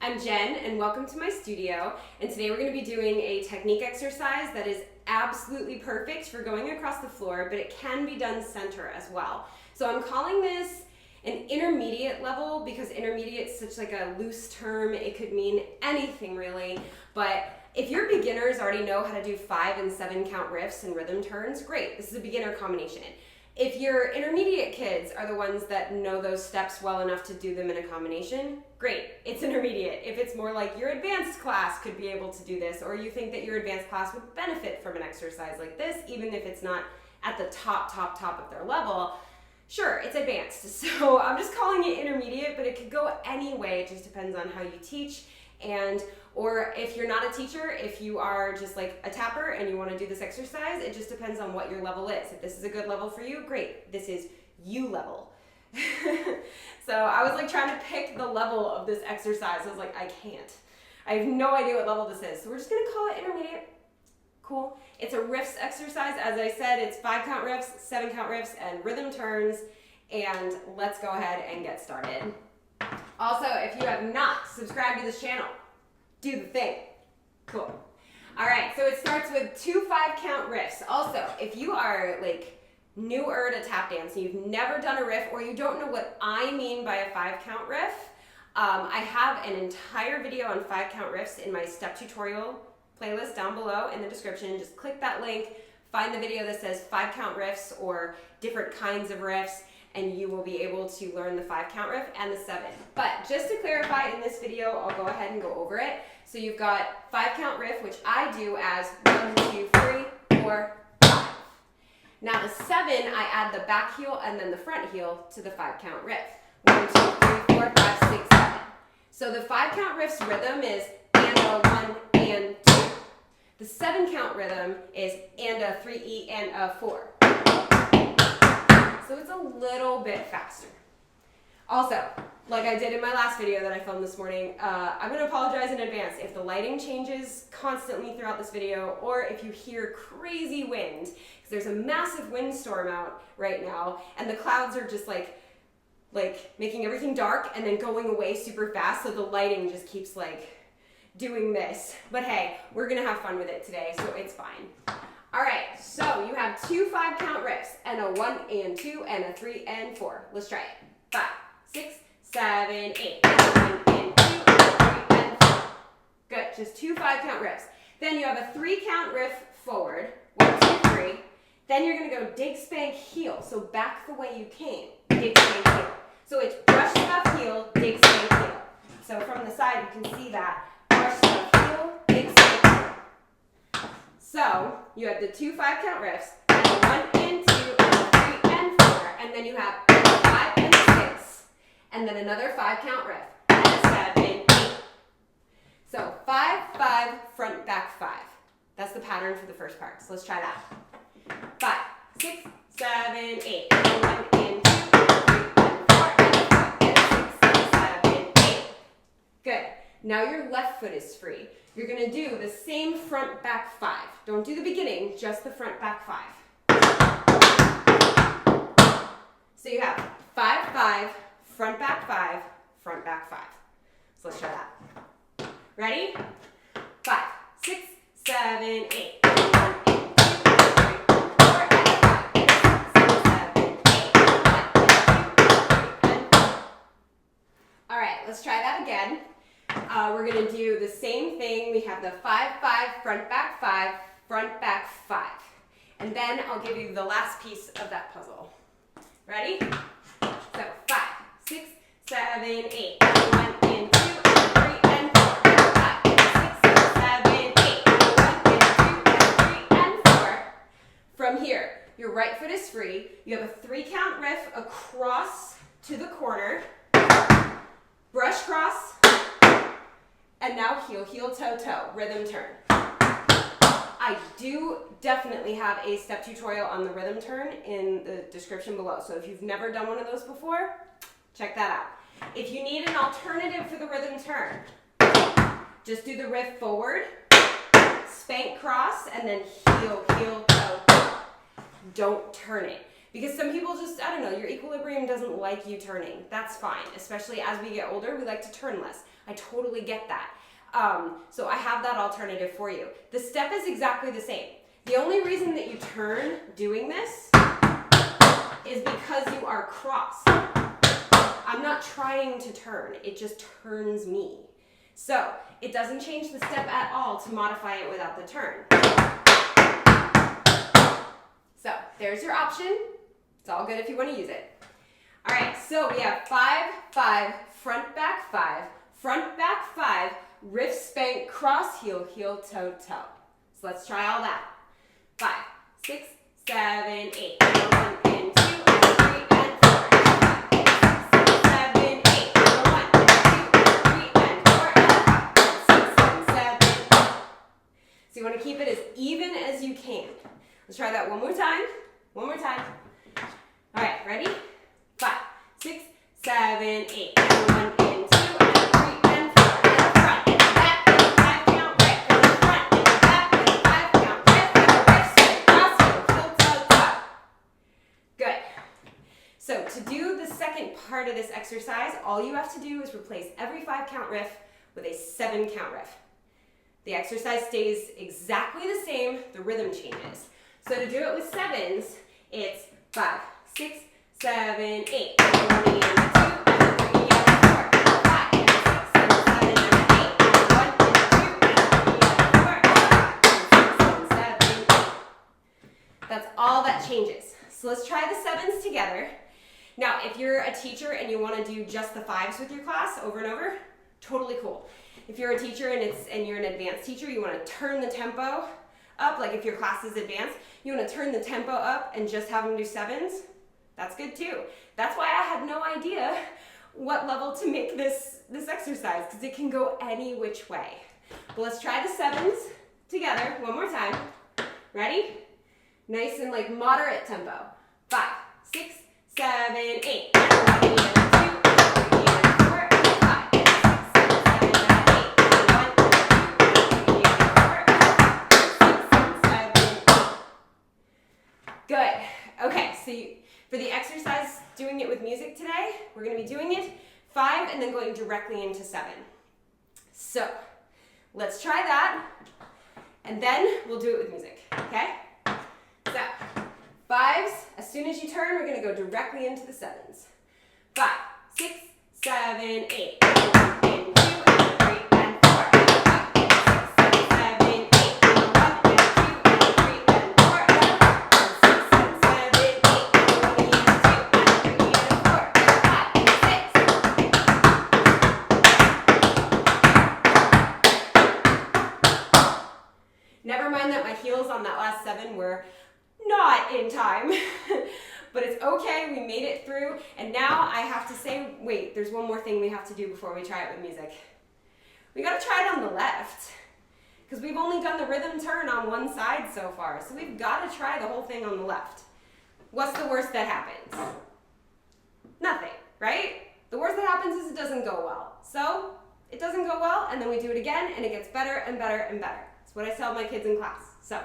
I'm Jen and welcome to my studio, and today we're going to be doing a technique exercise that is absolutely perfect for going across the floor, but it can be done center as well. So I'm calling this an intermediate level because intermediate is such like a loose term. It could mean anything really, but if your beginners already know how to do 5 and 7 count riffs and rhythm turns, great, this is a beginner combination. If your intermediate kids are the ones that know those steps well enough to do them in a combination, great, it's intermediate. If it's more like your advanced class could be able to do this, or you think that your advanced class would benefit from an exercise like this, even if it's not at the top of their level, sure, it's advanced. So I'm just calling it intermediate, but it could go any way. It just depends on how you teach. Or if you're not a teacher, if you are just like a tapper and you want to do this exercise, it just depends on what your level is. If this is a good level for you, great. This is you level. So I was like trying to pick the level of this exercise. I was like, I can't. I have no idea what level this is. So we're just going to call it intermediate. Cool. It's a riffs exercise. As I said, it's 5 count riffs, 7 count riffs, and rhythm turns. And let's go ahead and get started. Also, if you have not subscribed to this channel, do the thing. Cool. All right, so it starts with 2 5 count riffs. Also, if you are like newer to tap dance and you've never done a riff, or you don't know what I mean by a 5 count riff, I have an entire video on 5 count riffs in my step tutorial playlist down below in the description. Just click that link, find the video that says 5 count riffs or different kinds of riffs, and you will be able to learn the 5 count riff and the 7. But just to clarify in this video, I'll go ahead and go over it. So you've got 5 count riff, which I do as 1, 2, 3, 4, 5. Now the 7, I add the back heel and then the front heel to the 5 count riff. 1, 2, 3, 4, 5, 6, 7. So the 5 count riff's rhythm is and a 1 and 2. The 7 count rhythm is and a 3E and a 4. So it's a little bit faster. Also, like I did in my last video that I filmed this morning, I'm going to apologize in advance if the lighting changes constantly throughout this video, or if you hear crazy wind, because there's a massive windstorm out right now, and the clouds are just like making everything dark and then going away super fast, so the lighting just keeps like doing this. But hey, we're going to have fun with it today, so it's fine. All right, so you have 2 5 count riffs and a 1 and 2 and a 3 and 4. Let's try it. 5, 6, 7, 8. And 1 and 2 and 3 and 4. Good, just 2 5 count riffs. Then you have a 3 count riff forward. 1, 2, 3. Then you're going to go dig, spank, heel. So back the way you came. Dig, spank, heel. So it's brush, stuff, heel, dig, spank, heel. So from the side you can see that. Brush, stuff, heel, dig, spank, heel. So you have the 2 5 count riffs, and a 1 and 2, and a 3 and 4, and then you have a 5 and 6, and then another 5 count riff, and a 7, 8. So 5, 5, front, back, 5. That's the pattern for the first part. So let's try that. 5, 6, 7, 8, and a 1 and 2, and a 3 and 4, and a 5 and a 6, 7, 8. Good. Now your left foot is free. You're going to do the same front, back, 5. Don't do the beginning, just the front, back, 5. So you have 5, 5, front, back, 5, front, back, 5. So let's try that. Ready? 5, 6, 7, 8. 1 and 2, 3 and 4 and 5 and 6, 7, 8. 1 and 2 and 3 and 4. All right, let's try that again. We're going to do the same thing. We have the 5, 5, front, back, 5, front, back, 5. And then I'll give you the last piece of that puzzle. Ready? So 5, 6, 7, 8, 1 and 2 and 3 and 4, 5 and 6, 7, 8, 1 and 2 and 3 and 4. From here, your right foot is free. You have a 3 count riff across to the corner. Brush cross. And now heel, heel, toe, toe, rhythm turn. I do definitely have a step tutorial on the rhythm turn in the description below. So if you've never done one of those before, check that out. If you need an alternative for the rhythm turn, just do the riff forward, spank cross, and then heel, heel, toe, toe. Don't turn it. Because some people just, I don't know, your equilibrium doesn't like you turning. That's fine, especially as we get older, we like to turn less. I totally get that. So I have that alternative for you. The step is exactly the same. The only reason that you turn doing this is because you are crossed. I'm not trying to turn, it just turns me. So it doesn't change the step at all to modify it without the turn. So there's your option. It's all good if you want to use it. All right, so we have 5, 5, front, back 5, riff, spank, cross, heel, heel, toe, toe. So let's try all that. 5, 6, 7, 8. 1 and 2 and 3 and 4. 5, 6, 7, 8. 1 and 2 and 3 and 4 and 5, 6, 7, 8. So you want to keep it as even as you can. Let's try that one more time. One more time. All right, ready? 5, 6, 7, 8. 1 and 2 and 3 and 4 and a front and a back and a 5 count riff and a front and a back and a 5 count riff and a riff swing cross heel toe toe. Good. So to do the second part of this exercise, all you have to do is replace every 5 count riff with a 7 count riff. The exercise stays exactly the same, the rhythm changes. So to do it with 7s, it's 5, 6, 7, 8. 1 and 2 and 3 and 4 and 5 and 6 and 7 and 8. 1 and 2 and 3 and 4 and 5 and 6 and 7, 8. That's all that changes. So let's try the 7s together. Now, if you're a teacher and you want to do just the 5s with your class over and over, totally cool. If you're a teacher and you're an advanced teacher, you want to turn the tempo up, like if your class is advanced, you want to turn the tempo up and just have them do 7s, that's good too. That's why I had no idea what level to make this exercise, because it can go any which way. But let's try the 7s together one more time. Ready? Nice and like moderate tempo. 5, 6, 7, 8. 1 and 2 and 3 and 4 and 5 and 6 and 7 and 8. 1 and 2 and 3 and 4 and 5 and 6 and 7, 8. Good. Okay, so for the exercise, doing it with music today, we're going to be doing it 5 and then going directly into 7. So let's try that, and then we'll do it with music, okay? So 5s, as soon as you turn, we're going to go directly into the 7s. 5, 6, 7, 8. 1 and 2 and 3 and 4 and 5 and 6 and 7, 8. 1 and 2 and 3 and 4 and 5 and 6 and 7, 8. 1 and 2 and 3 and 4 and 5 and 6. Never mind that my heels on that last 7 were not in time, but it's okay, we made it through, and now I have to say, wait, there's one more thing we have to do before we try it with music. We gotta try it on the left, because we've only done the rhythm turn on one side so far, so we've gotta try the whole thing on the left. What's the worst that happens? Nothing, right? The worst that happens is it doesn't go well. So, it doesn't go well, and then we do it again, and it gets better and better and better. That's what I tell my kids in class. So,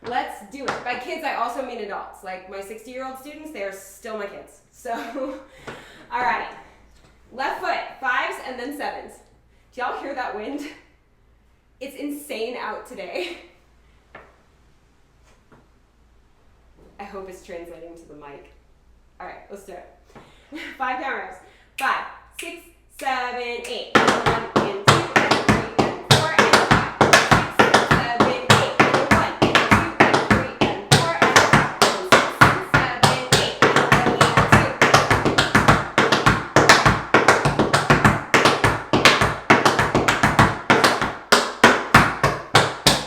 let's do it. By kids, I also mean adults. Like my 60-year-old students, they are still my kids. So, all right. Left foot, 5s and then 7s. Do y'all hear that wind? It's insane out today. I hope it's translating to the mic. All right, let's do it. 5 count reps. 5, 6, 7, 8. 1 and 2 and 3 and 4 and 5 and 6 and 7, 8. 1 and 2 and 3 and 4 and 5 and 6 and 7, 8. 1 and 2.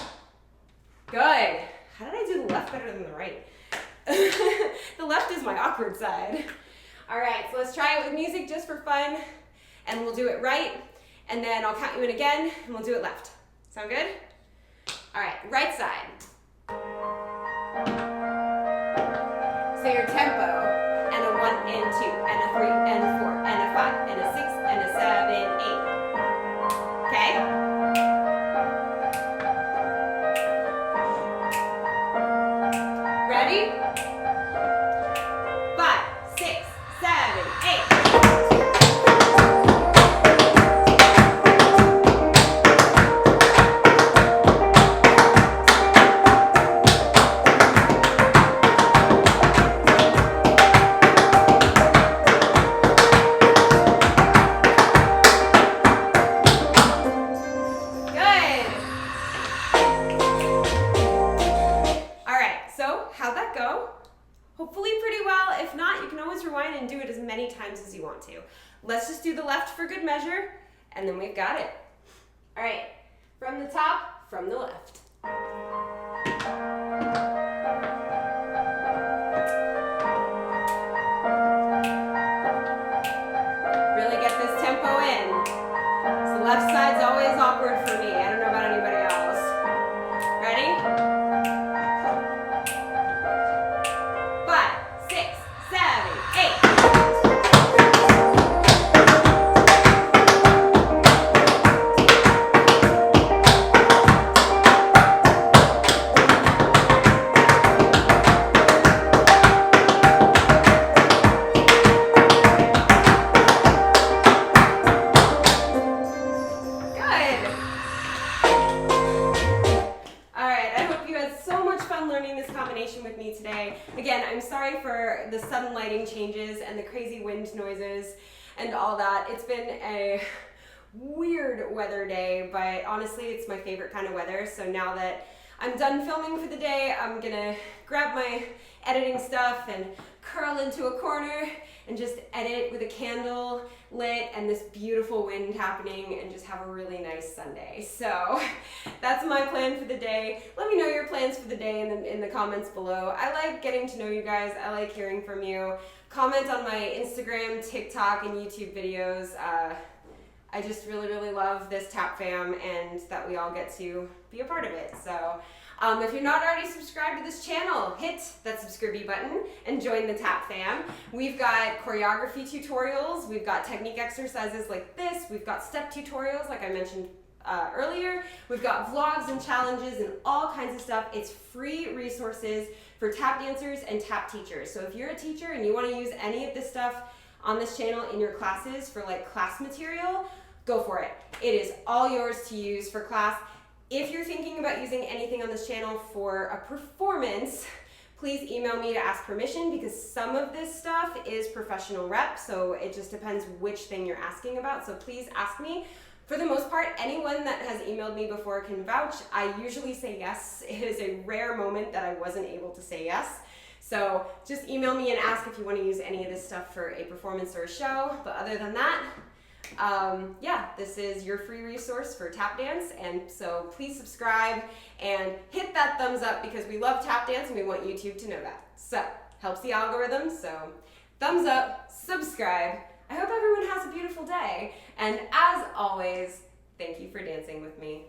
Good. How did I do the left better than the right? The left is my awkward side. All right, so let's try it with music just for fun, and we'll do it right, and then I'll count you in again, and we'll do it left. Sound good? All right, right side. So your tempo, and a 1 and 2, and a 3 and 4, and a 5, and a 6, and a 7, 8. Okay? Ready? many times as you want to. Let's just do the left for good measure, and then we've got it. All right, from the top, from the left. Really get this tempo in. So the left side's always awkward for me. I don't know about anybody else. Ready? 5, 6, 7, 8. With me today. Again, I'm sorry for the sudden lighting changes and the crazy wind noises and all that. It's been a weird weather day, but honestly, it's my favorite kind of weather. So now that I'm done filming for the day, I'm gonna grab my editing stuff and curl into a corner and just edit with a candle lit and this beautiful wind happening and just have a really nice Sunday. So that's my plan for the day. Let me know your plans for the day in the comments below. I like getting to know you guys. I like hearing from you. Comment on my Instagram, TikTok, and YouTube videos. I just really love this Tap Fam and that we all get to be a part of it. So if you're not already subscribed to this channel, hit that subscribe button and join the Tap Fam. We've got choreography tutorials, we've got technique exercises like this, we've got step tutorials like I mentioned earlier, we've got vlogs and challenges and all kinds of stuff. It's free resources for tap dancers and tap teachers. So if you're a teacher and you want to use any of this stuff on this channel in your classes for like class material, go for it. It is all yours to use for class. If you're thinking about using anything on this channel for a performance, please email me to ask permission because some of this stuff is professional rep, so it just depends which thing you're asking about. So please ask me. For the most part, anyone that has emailed me before can vouch. I usually say yes. It is a rare moment that I wasn't able to say yes. So just email me and ask if you want to use any of this stuff for a performance or a show. But other than that, yeah, this is your free resource for tap dance, and so please subscribe and hit that thumbs up because we love tap dance and we want YouTube to know that. So, helps the algorithm, so thumbs up, subscribe. I hope everyone has a beautiful day, and as always, thank you for dancing with me.